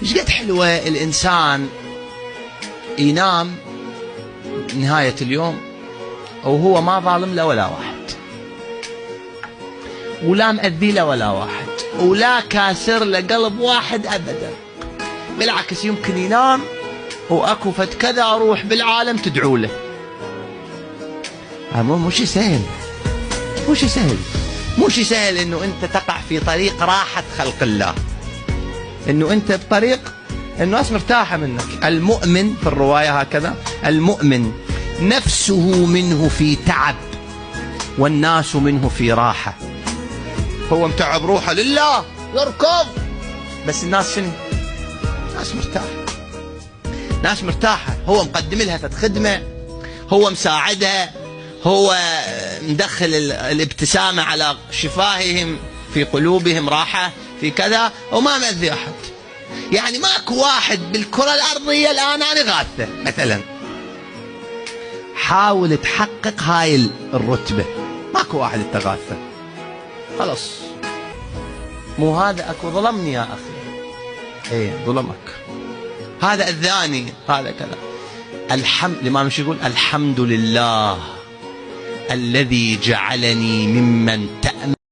ايش قد حلوة الإنسان ينام نهاية اليوم وهو ما ظالم له ولا واحد، ولا مأذي له ولا واحد، ولا كاسر له قلب واحد أبدا. بالعكس يمكن ينام وأكو فد كذا أروح بالعالم تدعو له. مش سهل، مش سهل، مش سهل إنه أنت تقع في طريق راحة خلق الله، إنه أنت بطريق الناس مرتاحة منك. المؤمن في الرواية هكذا: المؤمن نفسه منه في تعب والناس منه في راحة. هو متعب روحه لله يركض، بس الناس شنو؟ ناس مرتاحة، ناس مرتاحة. هو مقدم لها خدمة، هو مساعدها، هو مدخل الابتسامة على شفاههم، في قلوبهم راحة، في كذا، وما مأذي أحد. يعني ماكو واحد بالكرة الأرضية الآن أنا غاثة مثلا. حاول تحقق هاي الرتبة، ماكو واحد تغاثة، خلص. مو هذا أكو ظلمني يا أخي، إيه ظلمك، هذا أذاني، هذا كذا. الإمام مش يقول: الحمد لله الذي جعلني ممن تأمن